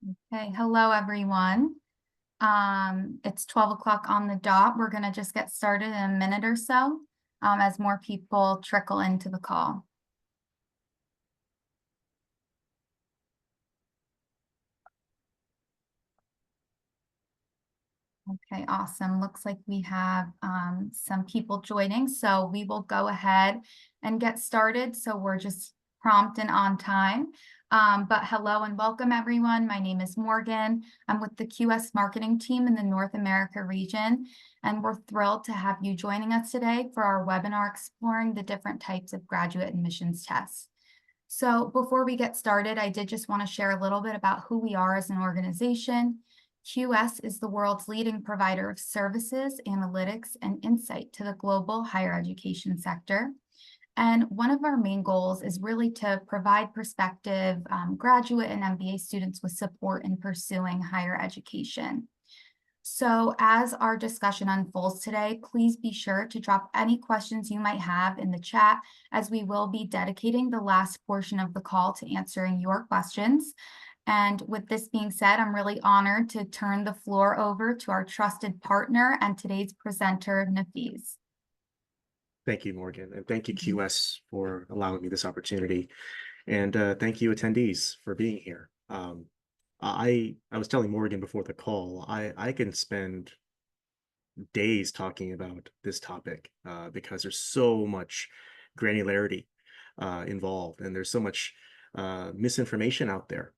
Okay, hello everyone. It's 12 o'clock on the dot. We're going to just get started in a minute or so as more people trickle into the call. Okay, awesome. Looks like we have some people joining, so we will go ahead and get started. So we're just prompt and on time. But hello and welcome everyone. My name is Morgan. I'm with the QS marketing team in the North America region, and we're thrilled to have you joining us today for our webinar exploring the different types of graduate admissions tests. So before we get started, I did just want to share a little bit about who we are as an organization. QS is the world's leading provider of services, analytics, and insight to the global higher education sector. And one of our main goals is really to provide prospective graduate and MBA students with support in pursuing higher education. So as our discussion unfolds today, please be sure to drop any questions you might have in the chat, as we will be dedicating the last portion of the call to answering your questions. And with this being said, I'm really honored to turn the floor over to our trusted partner and today's presenter, Nafeez. Thank you, Morgan, and thank you, QS, for allowing me this opportunity. And thank you, attendees, for being here. I was telling Morgan before the call, I can spend days talking about this topic because there's so much granularity involved, and there's so much misinformation out there.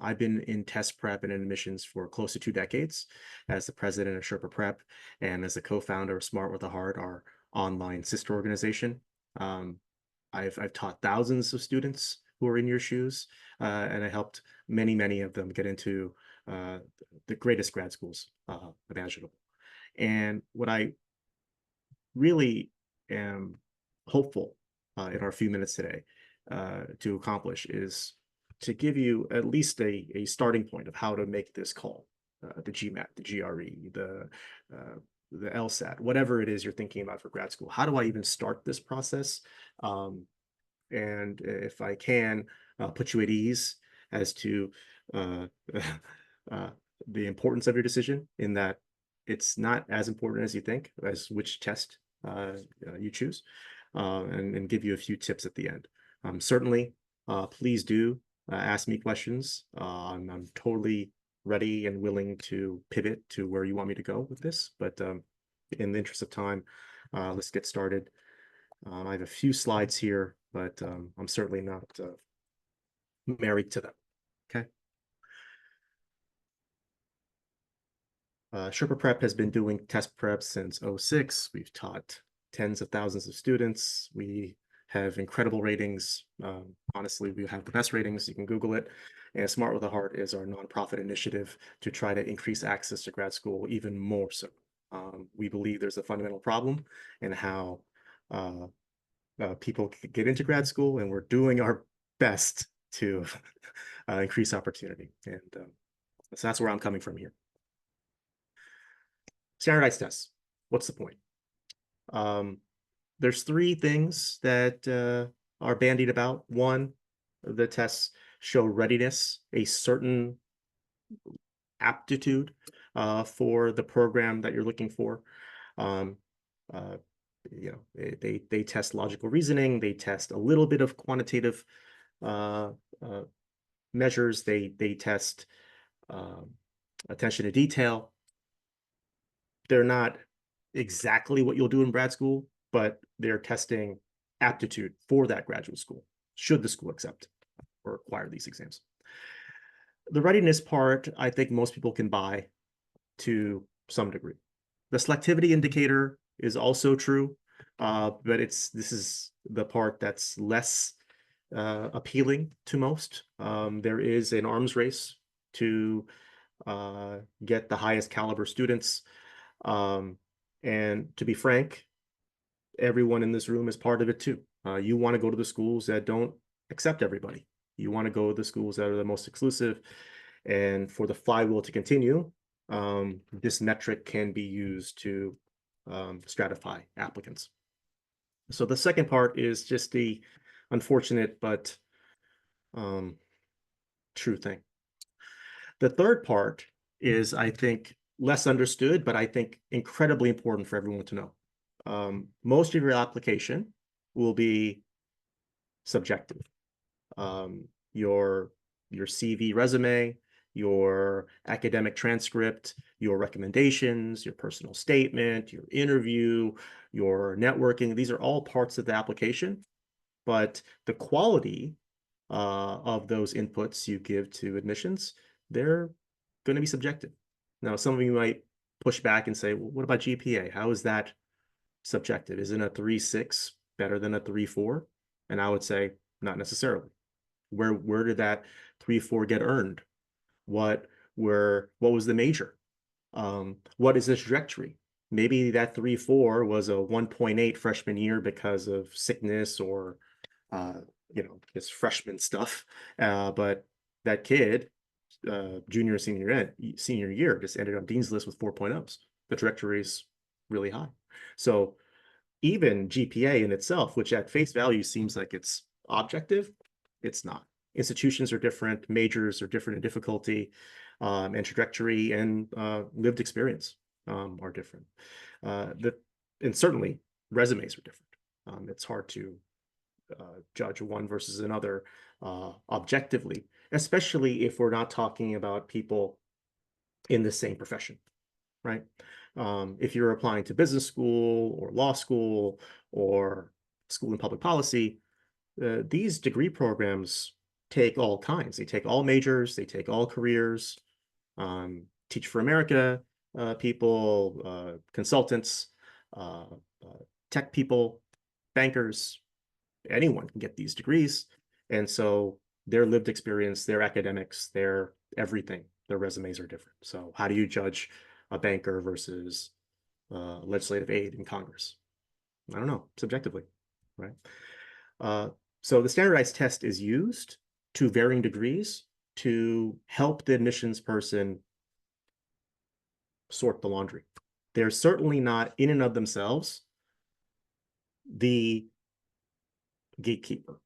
I've been in test prep and admissions for close to 2 decades as the president of Sherpa Prep and as the co-founder of Smart with a Heart, our online sister organization. I've taught thousands of students who are in your shoes, and I helped many of them get into the greatest grad schools imaginable. And what I really am hopeful in our few minutes today to accomplish is to give you at least a starting point of how to make this call, the GMAT, the GRE, the LSAT, whatever it is you're thinking about for grad school. How do I even start this process? And if I can put you at ease as to the importance of your decision, in that it's not as important as you think as which test you choose, and give you a few tips at the end. Certainly, please do ask me questions. I'm totally ready and willing to pivot to where you want me to go with this, but in the interest of time, let's get started. I have a few slides here, but I'm certainly not married to them. Okay. Sherpa Prep has been doing test prep since 2006. We've taught tens of thousands of students. We have incredible ratings. Honestly, we have the best ratings. You can Google it. And Smart with a Heart is our nonprofit initiative to try to increase access to grad school even more so. We believe there's a fundamental problem in how people get into grad school, and we're doing our best to increase opportunity. And so that's where I'm coming from here. Standardized tests. What's the point? There's 3 things that are bandied about. One, the tests show readiness, a certain aptitude for the program that you're looking for. You know, they test logical reasoning. They test a little bit of quantitative measures. They test attention to detail. They're not exactly what you'll do in grad school, but they're testing aptitude for that graduate school, should the school accept or require these exams. The readiness part, I think most people can buy to some degree. The selectivity indicator is also true, but this is the part that's less appealing to most. There is an arms race to get the highest caliber students. And to be frank, everyone in this room is part of it too. You want to go to the schools that don't accept everybody. You want to go to the schools that are the most exclusive. And for the flywheel to continue, this metric can be used to stratify applicants. So the second part is just the unfortunate but true thing. The third part is, I think, less understood, but I think incredibly important for everyone to know. Most of your application will be subjective. Your CV resume, your academic transcript, your recommendations, your personal statement, your interview, your networking, these are all parts of the application, but the quality of those inputs you give to admissions, they're going to be subjective. Now, some of you might push back and say, well, what about GPA? How is that subjective? Isn't a 3.6 better than a 3.4? And I would say, not necessarily. Where did that 3.4 get earned? What was the major? What is the trajectory? Maybe that 3.4 was a 1.8 freshman year because of sickness or just freshman stuff. But that kid, junior, senior year, just ended on Dean's List with 4.0s. The trajectory is really high. So even GPA in itself, which at face value seems like it's objective, it's not. Institutions are different, majors are different in difficulty, and trajectory and lived experience are different. And certainly resumes are different. It's hard to judge one versus another objectively, especially if we're not talking about people in the same profession, right? If you're applying to business school or law school or school in public policy, these degree programs take all kinds. They take all majors, they take all careers, Teach for America people, consultants, tech people, bankers, anyone can get these degrees. And so their lived experience, their academics, their everything, their resumes are different. So how do you judge a banker versus legislative aide in Congress? I don't know, subjectively, right? So the standardized test is used to varying degrees to help the admissions person sort the laundry. They're certainly not in and of themselves the gatekeeper.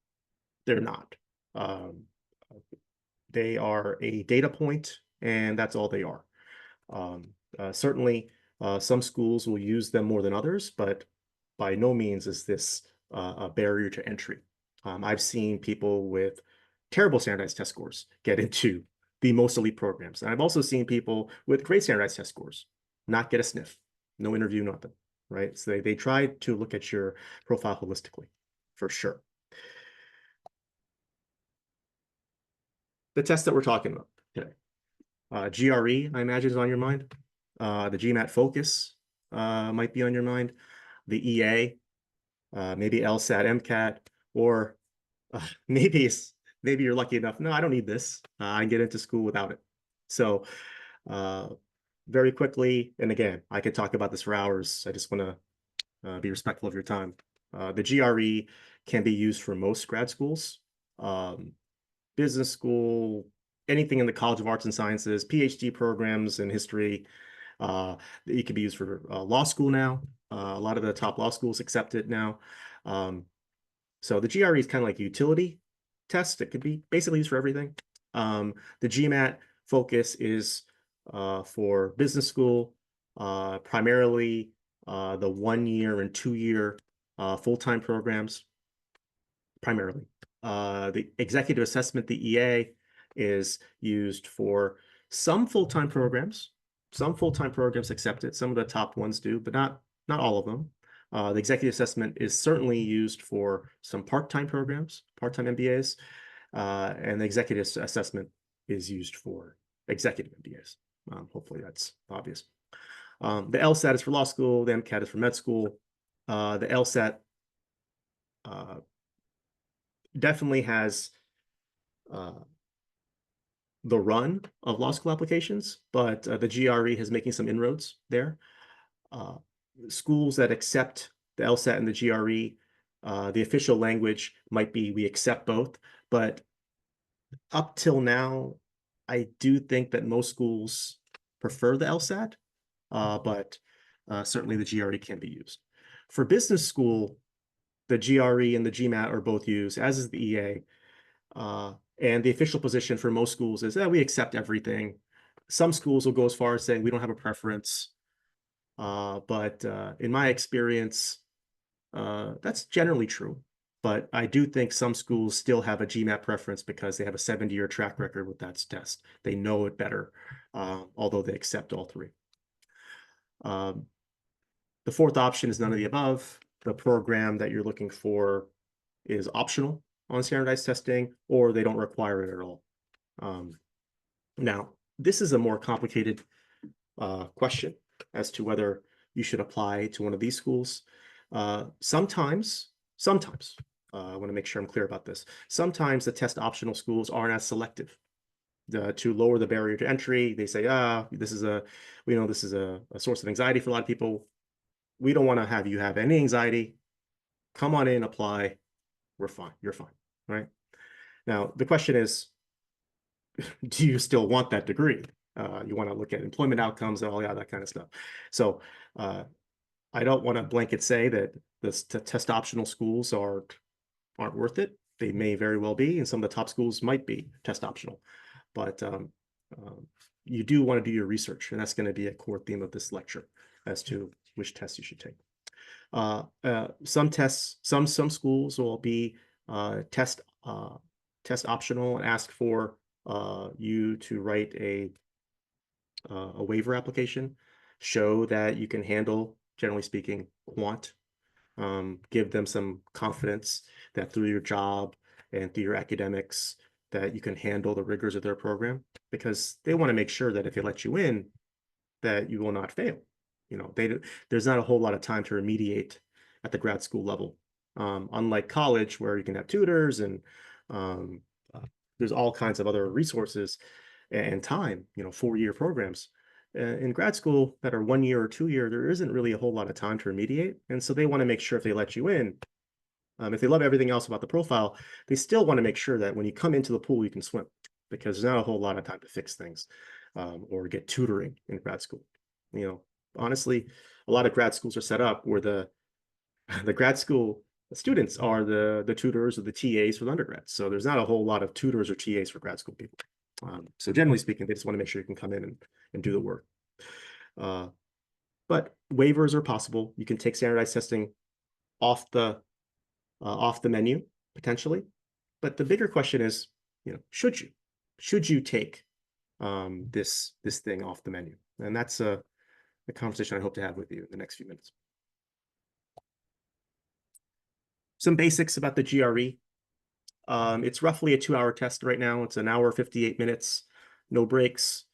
They're not. They are a data point, and that's all they are. Certainly, some schools will use them more than others, but by no means is this a barrier to entry. I've seen people with terrible standardized test scores get into the most elite programs. And I've also seen people with great standardized test scores not get a sniff, no interview, nothing, right? So they try to look at your profile holistically, for sure. The test that we're talking about today. GRE, I imagine, is on your mind. The GMAT focus might be on your mind. The EA, maybe LSAT, MCAT, or maybe you're lucky enough. No, I don't need this. I can get into school without it. So very quickly, and again, I could talk about this for hours. I just want to be respectful of your time. The GRE can be used for most grad schools. Business school, anything in the College of Arts and Sciences, PhD programs in history. It can be used for law school now. A lot of the top law schools accept it now. So the GRE is kind of like a utility test. It could be basically used for everything. The GMAT focus is for business school, primarily the 1 year and 2 year full-time programs, primarily. The executive assessment, the EA, is used for some full-time programs. Some full-time programs accept it. Some of the top ones do, but not all of them. The executive assessment is certainly used for some part-time programs, part-time MBAs, and the executive assessment is used for executive MBAs. Hopefully that's obvious. The LSAT is for law school. The MCAT is for med school. The LSAT definitely has the run of law school applications, but the GRE is making some inroads there. Schools that accept the LSAT and the GRE, the official language might be we accept both, but up till now, I do think that most schools prefer the LSAT, but certainly the GRE can be used. For business school, the GRE and the GMAT are both used, as is the EA. And the official position for most schools is that we accept everything. Some schools will go as far as saying we don't have a preference. But in my experience, that's generally true. But I do think some schools still have a GMAT preference because they have a 70-year track record with that test. They know it better, although they accept all three. Um, the fourth option is none of the above. The program that you're looking for is optional on standardized testing, or they don't require it at all. Now, this is a more complicated question as to whether you should apply to one of these schools. Sometimes, I want to make sure I'm clear about this. Sometimes the test optional schools aren't as selective. To lower the barrier to entry, they say, this is a source of anxiety for a lot of people. We don't want to have you have any anxiety. Come on in, apply. We're fine. You're fine, right? Now, the question is, do you still want that degree? You want to look at employment outcomes and all that kind of stuff. So I don't want to blanket say that the test optional schools aren't worth it. They may very well be, and some of the top schools might be test optional. But you do want to do your research, and that's going to be a core theme of this lecture as to which tests you should take. Some schools will be test optional and ask for you to write a waiver application, show that you can handle, generally speaking, quant, give them some confidence that through your job and through your academics that you can handle the rigors of their program, because they want to make sure that if they let you in, that you will not fail. There's not a whole lot of time to remediate at the grad school level. Unlike college, where you can have tutors and there's all kinds of other resources and time, 4-year programs. In grad school that are 1 year or 2 year, there isn't really a whole lot of time to remediate. And so they want to make sure if they let you in, if they love everything else about the profile, they still want to make sure that when you come into the pool, you can swim, because there's not a whole lot of time to fix things or get tutoring in grad school. Honestly, a lot of grad schools are set up where the grad school students are the tutors or the TAs for the undergrads. So there's not a whole lot of tutors or TAs for grad school people. So generally speaking, they just want to make sure you can come in and do the work. But waivers are possible. You can take standardized testing off the menu potentially. But the bigger question is, should you take this thing off the menu? And that's a conversation I hope to have with you in the next few minutes. Some basics about the GRE. It's roughly a 2-hour test right now. It's an hour, 58 minutes, no breaks.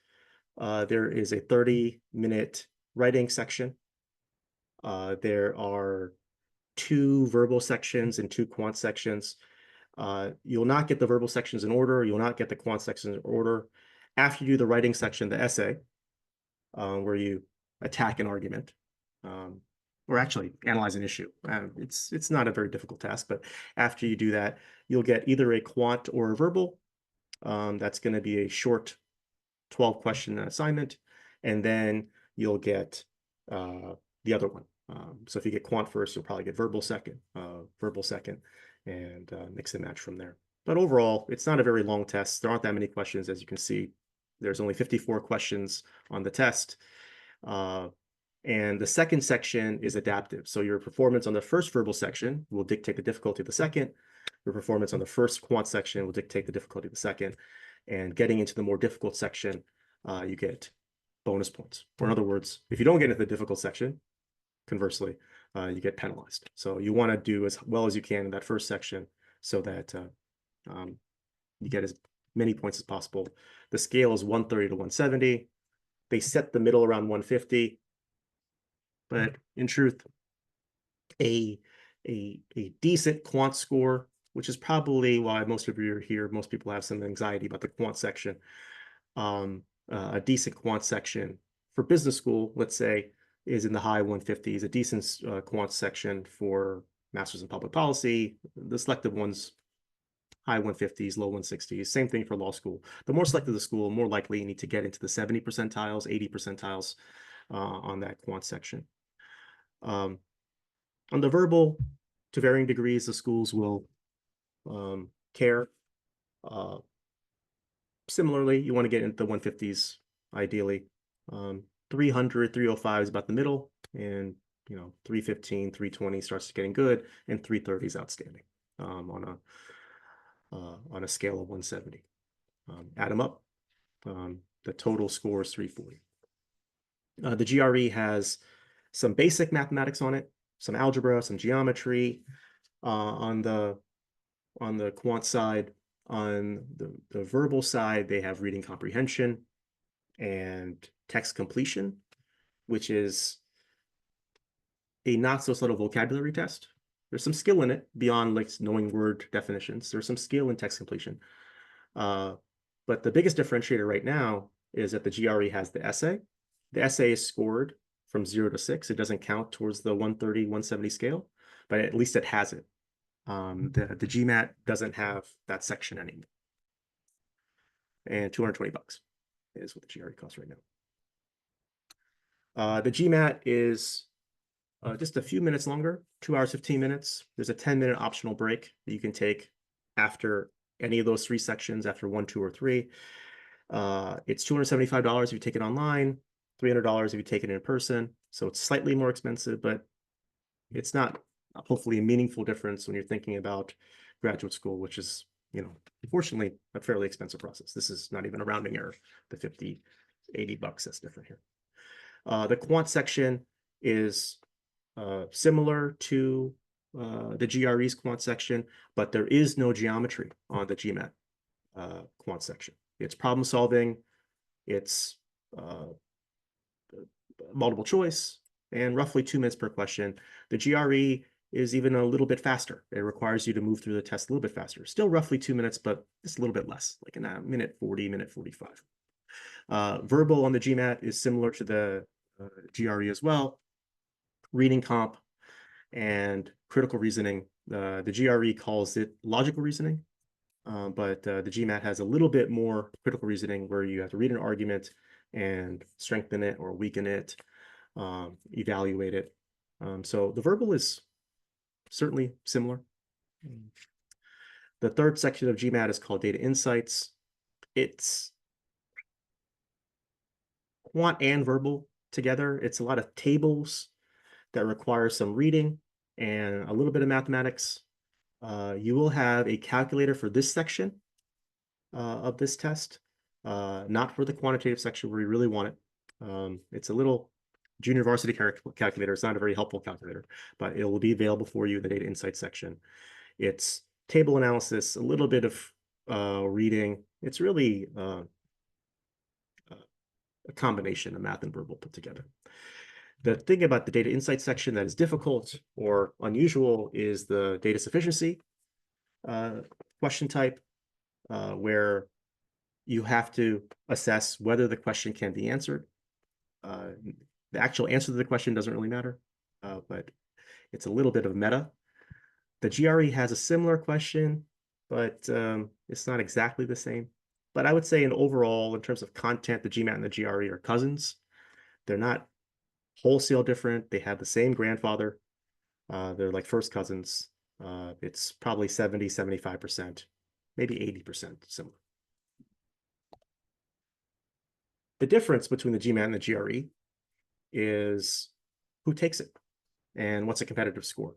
There is a 30-minute writing section. There are 2 verbal sections and 2 quant sections. You'll not get the verbal sections in order. You'll not get the quant sections in order. After you do the writing section, the essay, where you attack an argument, or actually analyze an issue. It's not a very difficult task, but after you do that, you'll get either a quant or a verbal. That's going to be a short 12-question assignment, and then you'll get the other one. So if you get quant first, you'll probably get verbal second, and mix and match from there. But overall, it's not a very long test. There aren't that many questions, as you can see. There's only 54 questions on the test. And the second section is adaptive. So your performance on the first verbal section will dictate the difficulty of the second. Your performance on the first quant section will dictate the difficulty of the second. And getting into the more difficult section, you get bonus points. Or in other words, if you don't get into the difficult section, conversely, you get penalized. So you want to do as well as you can in that first section so that you get as many points as possible. The scale is 130 to 170. They set the middle around 150. But in truth, a decent quant score, which is probably why most of you are here. Most people have some anxiety about the quant section. A decent quant section for business school, let's say, is in the high 150s. A decent quant section for Masters in Public Policy, the selective ones, high 150s, low 160s. Same thing for law school. The more selective the school, more likely you need to get into the 70 percentiles, 80 percentiles on that quant section. On the verbal, to varying degrees, the schools will care Similarly, you want to get into the 150s, ideally. 300, 305 is about the middle, and 315, 320 starts getting good, and 330 is outstanding on a scale of 170. Add them up. The total score is 340. The GRE has some basic mathematics on it, some algebra, some geometry. On the quant side, on the verbal side, they have reading comprehension and text completion, which is a not so subtle vocabulary test. There's some skill in it beyond like knowing word definitions. There's some skill in text completion. But the biggest differentiator right now is that the GRE has the essay. The essay is scored from 0 to 6. It doesn't count towards the 130, 170 scale, but at least it has it. The GMAT doesn't have that section anymore. And $220 is what the GRE costs right now. The GMAT is just a few minutes longer, 2 hours, 15 minutes. There's a 10-minute optional break that you can take after any of those 3 sections, after 1, 2, or 3. It's $275 if you take it online, $300 if you take it in person. So it's slightly more expensive, but it's not hopefully a meaningful difference when you're thinking about graduate school, which is, unfortunately, a fairly expensive process. This is not even a rounding error. The $50, $80 that's different here. The quant section is similar to the GRE's quant section, but there is no geometry on the GMAT quant section. It's problem solving, it's multiple choice, and roughly 2 minutes per question. The GRE is even a little bit faster. It requires you to move through the test a little bit faster. Still roughly 2 minutes, but just a little bit less, like a minute 40, minute 45. Verbal on the GMAT is similar to the GRE as well. Reading comp and critical reasoning. The GRE calls it logical reasoning, but the GMAT has a little bit more critical reasoning where you have to read an argument and strengthen it or weaken it, evaluate it. So the verbal is certainly similar. The third section of GMAT is called Data Insights. It's quant and verbal together. It's a lot of tables that require some reading and a little bit of mathematics. You will have a calculator for this section of this test, not for the quantitative section where you really want it. It's a little junior varsity calculator. It's not a very helpful calculator, but it will be available for you in the data insights section. It's table analysis, a little bit of reading. It's really a combination of math and verbal put together. The thing about the data insights section that is difficult or unusual is the data sufficiency question type, where you have to assess whether the question can be answered. The actual answer to the question doesn't really matter, but it's a little bit of meta. The GRE has a similar question, but it's not exactly the same. But I would say in overall, in terms of content, the GMAT and the GRE are cousins. They're not wholesale different. They have the same grandfather. They're like first cousins. It's probably 70, 75%, maybe 80% similar. The difference between the GMAT and the GRE is who takes it and what's a competitive score.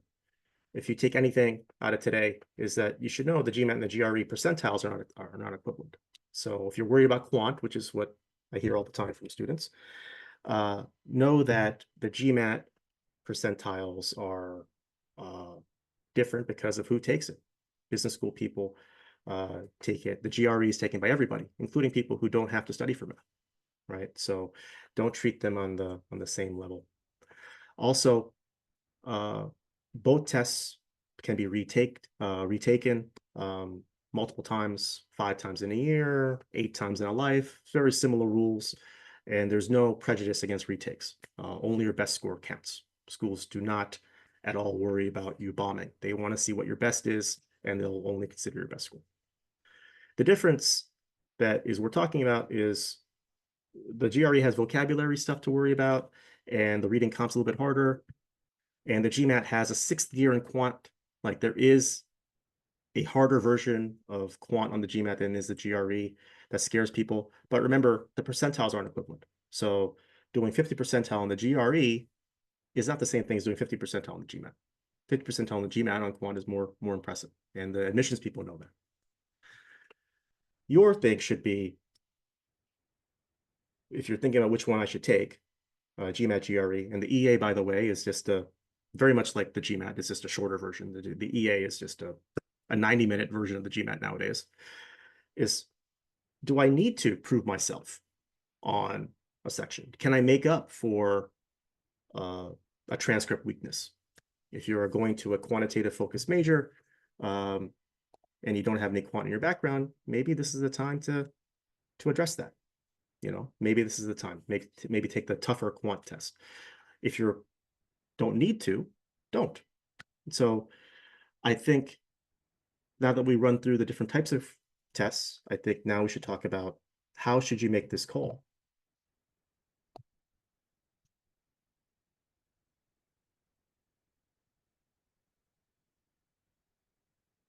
If you take anything out of today, is that you should know the GMAT and the GRE percentiles are not equivalent. So if you're worried about quant, which is what I hear all the time from students, know that the GMAT percentiles are different because of who takes it. Business school people take it. The GRE is taken by everybody, including people who don't have to study for math, right? So don't treat them on the same level. Also, both tests can be retaken multiple times, 5 times in a year, 8 times in a life, very similar rules. And there's no prejudice against retakes. Only your best score counts. Schools do not at all worry about you bombing. They want to see what your best is, and they'll only consider your best score. The difference that is we're talking about is the GRE has vocabulary stuff to worry about, and the reading comp's a little bit harder. And the GMAT has a 6th year in quant. Like there is a harder version of quant on the GMAT than is the GRE. That scares people. But remember, the percentiles aren't equivalent. So doing 50 percentile on the GRE is not the same thing as doing 50 percentile on the GMAT. 50 percentile on the GMAT on quant is more impressive. And the admissions people know that. Your thing should be, if you're thinking about which one I should take, GMAT, GRE, and the EA, by the way, is just very much like the GMAT. It's just a shorter version. The EA is just a 90-minute version of the GMAT nowadays. Is, do I need to prove myself on a section? Can I make up for a transcript weakness? If you're going to a quantitative focused major, and you don't have any quant in your background, maybe this is the time to address that. Maybe this is the time. Maybe take the tougher quant test. If you don't need to, don't. So I think now that we run through the different types of tests, I think now we should talk about how should you make this call.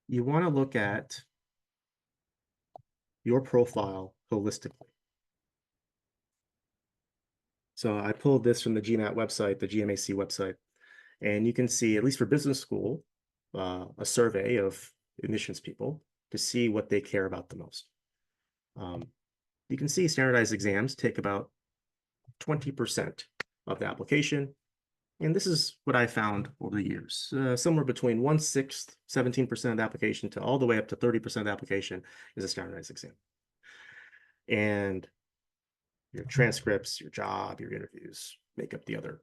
You want to look at your profile holistically. So I pulled this from the GMAT website, the GMAC website, and you can see, at least for business school, a survey of admissions people to see what they care about the most. You can see standardized exams take about 20% of the application. And this is what I found over the years, somewhere between 1/6, 17% of the application to all the way up to 30% of the application is a standardized exam. And your transcripts, your job, your interviews make up the other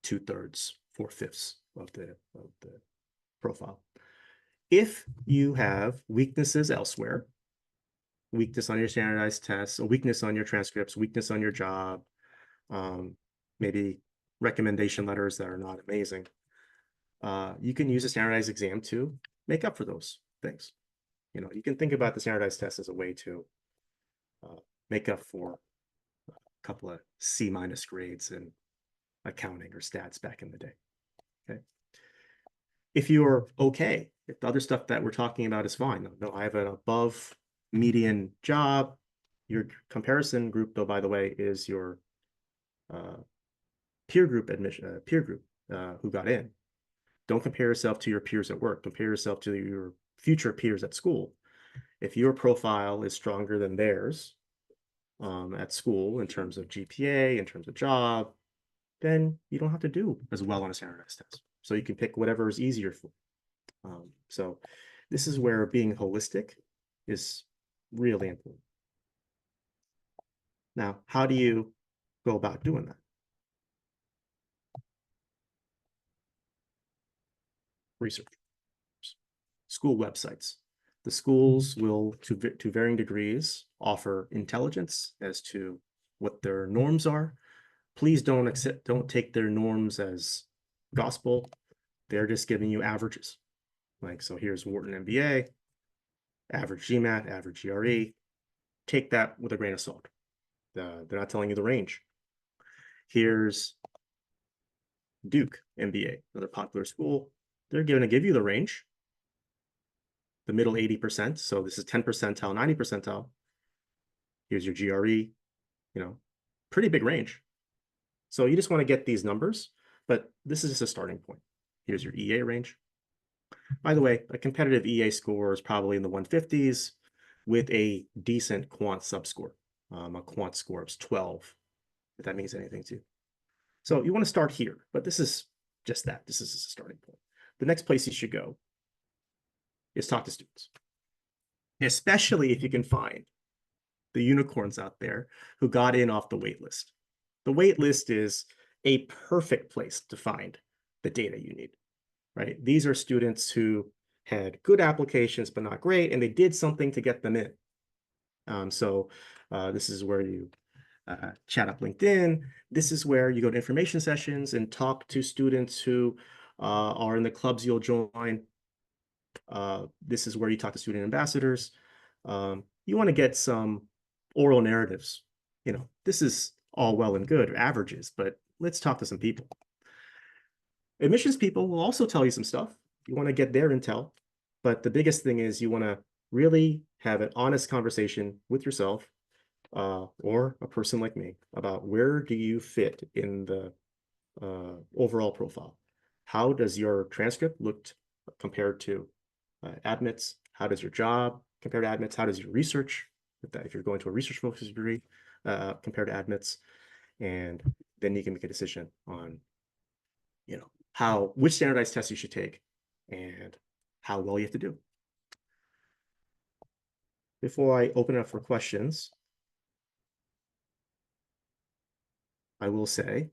2/3, 4/5 of the profile. If you have weaknesses elsewhere, weakness on your standardized tests, a weakness on your transcripts, weakness on your job, maybe recommendation letters that are not amazing, you can use a standardized exam to make up for those things. You can think about the standardized test as a way to make up for a couple of C- grades in accounting or stats back in the day. Okay. If you're okay, if the other stuff that we're talking about is fine, no, I have an above median job. Your comparison group, though, by the way, is your peer group admission, who got in. Don't compare yourself to your peers at work. Compare yourself to your future peers at school. If your profile is stronger than theirs at school in terms of GPA, in terms of job, then you don't have to do as well on a standardized test. So you can pick whatever is easier for. So this is where being holistic is really important. Now, how do you go about doing that? Research. School websites. The schools will, to varying degrees, offer intelligence as to what their norms are. Please don't take their norms as gospel. They're just giving you averages. Like, so here's Wharton MBA, average GMAT, average GRE. Take that with a grain of salt. They're not telling you the range. Here's Duke MBA, another popular school. They're going to give you the range, the middle 80%. So this is 10 percentile, 90 percentile. Here's your GRE, pretty big range. So you just want to get these numbers, but this is just a starting point. Here's your EA range. By the way, a competitive EA score is probably in the 150s with a decent quant subscore. A quant score of 12, if that means anything to you. So you want to start here, but this is just that. This is a starting point. The next place you should go is talk to students, especially if you can find the unicorns out there who got in off the wait list. The wait list is a perfect place to find the data you need, right? These are students who had good applications, but not great, and they did something to get them in. So this is where you chat up LinkedIn. This is where you go to information sessions and talk to students who are in the clubs you'll join. This is where you talk to student ambassadors. You want to get some oral narratives. This is all well and good, averages, but let's talk to some people. Admissions people will also tell you some stuff. You want to get their intel. But the biggest thing is you want to really have an honest conversation with yourself or a person like me about where do you fit in the overall profile. How does your transcript look compared to admits? How does your job compare to admits? How does your research, if you're going to a research focused degree, compare to admits? And then you can make a decision on, which standardized tests you should take and how well you have to do. Before I open it up for questions, I will say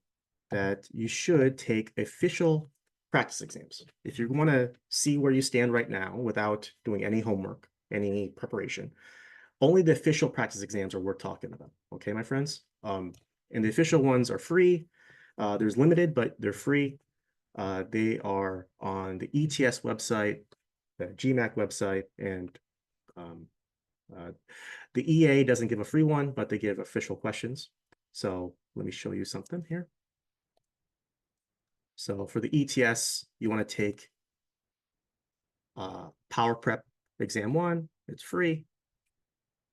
that you should take official practice exams. If you want to see where you stand right now without doing any homework, any preparation, only the official practice exams are worth talking about. Okay, my friends? And the official ones are free. There's limited, but they're free. They are on the ETS website, the GMAT website, and the EA doesn't give a free one, but they give official questions. So let me show you something here. So for the ETS, you want to take Power Prep Exam 1. It's free.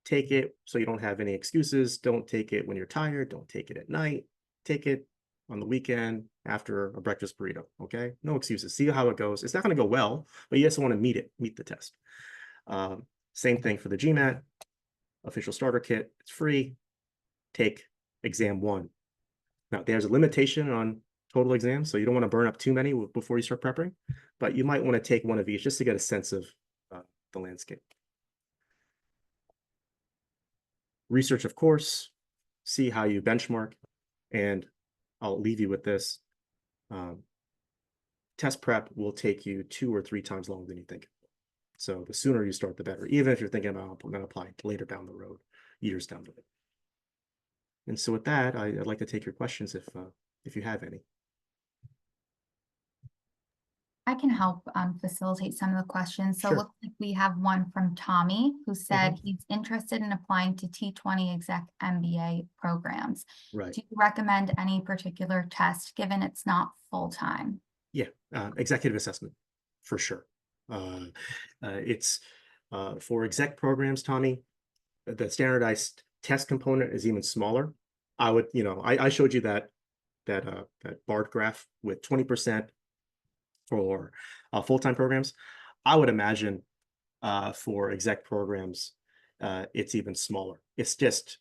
Take it so you don't have any excuses. Don't take it when you're tired. Don't take it at night. Take it on the weekend after a breakfast burrito, okay? No excuses. See how it goes. It's not going to go well, but you just want to meet the test. Same thing for the GMAT, official starter kit. It's free. Take exam 1. Now, there's a limitation on total exams, so you don't want to burn up too many before you start prepping, but you might want to take one of each just to get a sense of the landscape. Research, of course, see how you benchmark, and I'll leave you with this. Test prep will take you 2 or 3 times longer than you think. So the sooner you start, the better, even if you're thinking about I'm going to apply later down the road, years down the road. And so with that, I'd like to take your questions if you have any. I can help facilitate some of the questions. So it Sure. looks like we have one from Tommy who said he's interested in applying to T20 exec MBA programs. Right. Do you recommend any particular test given it's not full-time? Yeah, executive assessment for sure. It's for exec programs, Tommy, the standardized test component is even smaller. I would, I showed you that bar graph with 20% for full-time programs. I would imagine for exec programs, it's even smaller. It's just,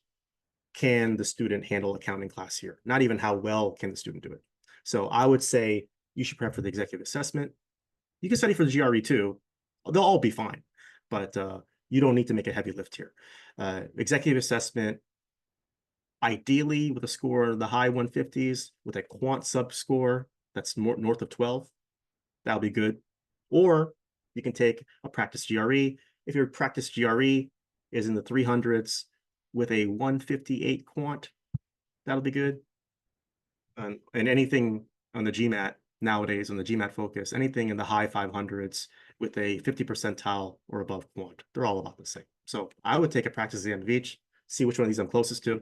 can the student handle accounting class here? Not even how well can the student do it. So I would say you should prep for the executive assessment. You can study for the GRE too. They'll all be fine, but you don't need to make a heavy lift here. Executive assessment, ideally with a score in the high 150s with a quant sub score that's north of 12. That'll be good. Or you can take a practice GRE. If your practice GRE is in the 300s with a 158 quant, that'll be good. And anything on the GMAT nowadays, on the GMAT focus, anything in the high 500s with a 50 percentile or above quant, they're all about the same. So I would take a practice exam of each, see which one of these I'm closest to.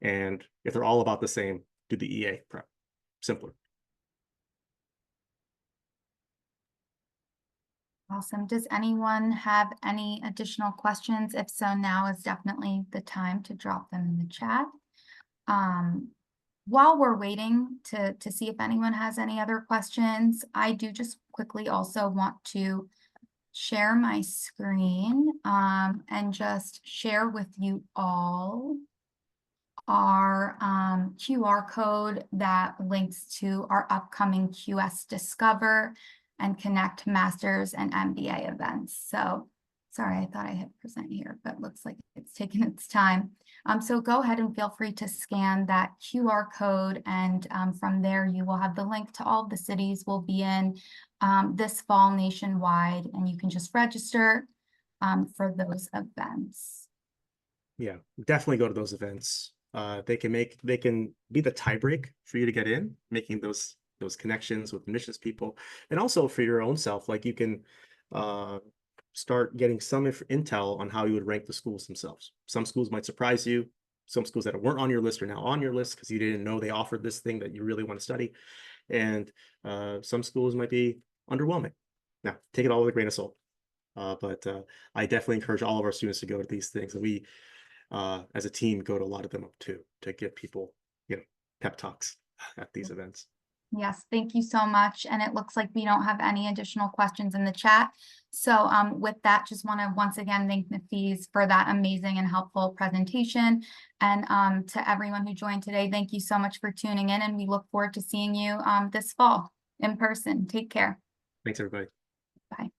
And if they're all about the same, do the EA prep. Simpler. Awesome. Does anyone have any additional questions? If so, now is definitely the time to drop them in the chat. While we're waiting to see if anyone has any other questions, I do just quickly also want to share my screen and just share with you all our QR code that links to our upcoming QS Discover and Connect Masters and MBA events. So sorry, I thought I hit present here, but looks like it's taken its time. So go ahead and feel free to scan that QR code, and from there you will have the link to all of the cities we'll be in this fall nationwide, and you can just register for those events. Yeah, definitely go to those events. They can be the tiebreak for you to get in, making those connections with admissions people, and also for your own self. Like you can start getting some intel on how you would rank the schools themselves. Some schools might surprise you. Some schools that weren't on your list are now on your list because you didn't know they offered this thing that you really want to study. And some schools might be underwhelming. Now, take it all with a grain of salt. But I definitely encourage all of our students to go to these things. And we, as a team, go to a lot of them too, to give people, pep talks at these events. Yes, thank you so much. And it looks like we don't have any additional questions in the chat. So with that, just want to once again thank Nafeez for that amazing and helpful presentation. And to everyone who joined today, thank you so much for tuning in, and we look forward to seeing you this fall in person. Take care. Thanks, everybody. Bye.